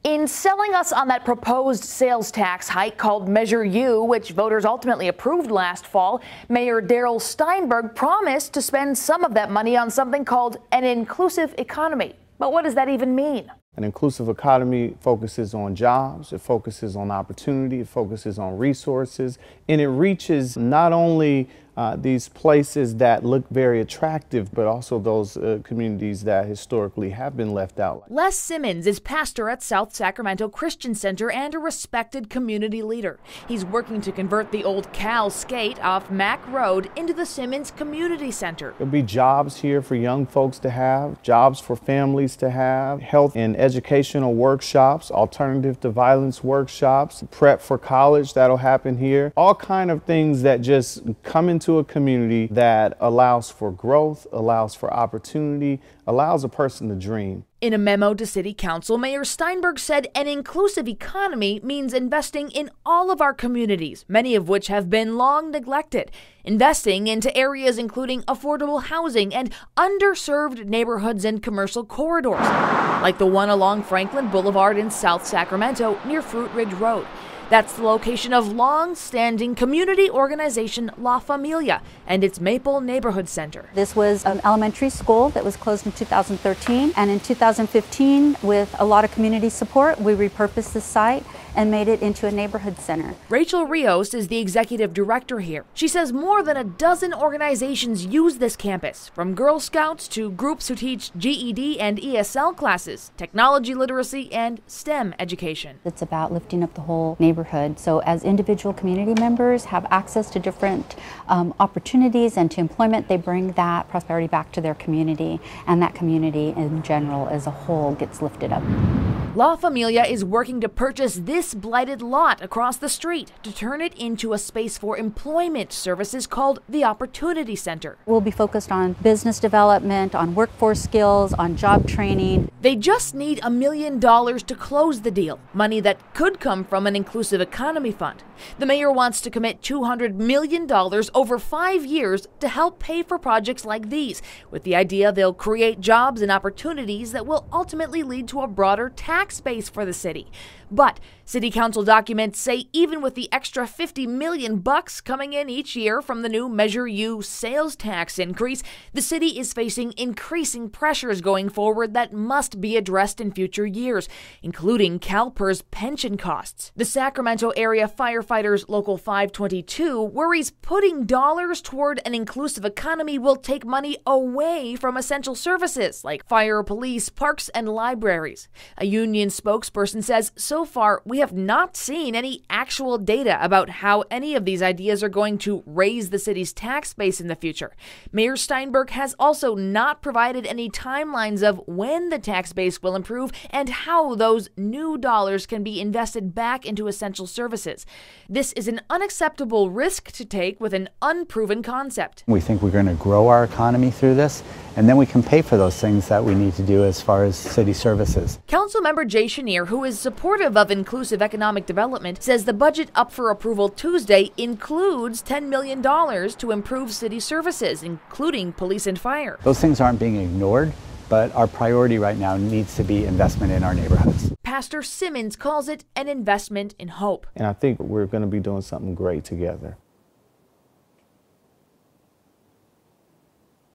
In selling us on that proposed sales tax hike called Measure U, which voters ultimately approved last fall, Mayor Darrell Steinberg promised to spend some of that money on something called an inclusive economy. But what does that even mean? An inclusive economy focuses on jobs, it focuses on opportunity, it focuses on resources, and it reaches not only these places that look very attractive, but also those communities that historically have been left out. Les Simmons is pastor at South Sacramento Christian Center and a respected community leader. He's working to convert the old Cal Skate off Mack Road into the Simmons Community Center. There'll be jobs here for young folks to have, jobs for families to have, health and educational workshops, alternative to violence workshops, prep for college that'll happen here. All kind of things that just come into a community that allows for growth, allows for opportunity, allows a person to dream. In a memo to City Council, Mayor Steinberg said an inclusive economy means investing in all of our communities, many of which have been long neglected. Investing into areas including affordable housing and underserved neighborhoods and commercial corridors, like the one along Franklin Boulevard in South Sacramento near Fruit Ridge Road. That's the location of long-standing community organization La Familia and its Maple Neighborhood Center. This was an elementary school that was closed in 2013, and in 2015, with a lot of community support, we repurposed the site and made it into a neighborhood center. Rachel Rios is the executive director here. She says more than a dozen organizations use this campus, from Girl Scouts to groups who teach GED and ESL classes, technology literacy, and STEM education. It's about lifting up the whole neighborhood. So as individual community members have access to different opportunities and to employment, they bring that prosperity back to their community, and that community in general as a whole gets lifted up. La Familia is working to purchase this blighted lot across the street to turn it into a space for employment services called the Opportunity Center. We'll be focused on business development, on workforce skills, on job training. They just need $1 million to close the deal, money that could come from an inclusive economy fund. The mayor wants to commit $200 million over 5 years to help pay for projects like these, with the idea they'll create jobs and opportunities that will ultimately lead to a broader tax base for the city. But City Council documents say even with the extra $50 million coming in each year from the new Measure U sales tax increase, the city is facing increasing pressures going forward that must be addressed in future years, including CalPERS pension costs. The Sacramento Area Firefighters Local 522 worries putting dollars toward an inclusive economy will take money away from essential services like fire, police, parks, and libraries. A union spokesperson says so far we have not seen any actual data about how any of these ideas are going to raise the city's tax base in the future. Mayor Steinberg has also not provided any timelines of when the tax base will improve and how those new dollars can be invested back into essential services. This is an unacceptable risk to take with an unproven concept. We think we're going to grow our economy through this, and then we can pay for those things that we need to do as far as city services. Councilmember Jay Chenier, who is supportive of inclusive economic development, says the budget up for approval Tuesday includes $10 million to improve city services, including police and fire. Those things aren't being ignored, but our priority right now needs to be investment in our neighborhoods. Pastor Simmons calls it an investment in hope. And I think we're going to be doing something great together.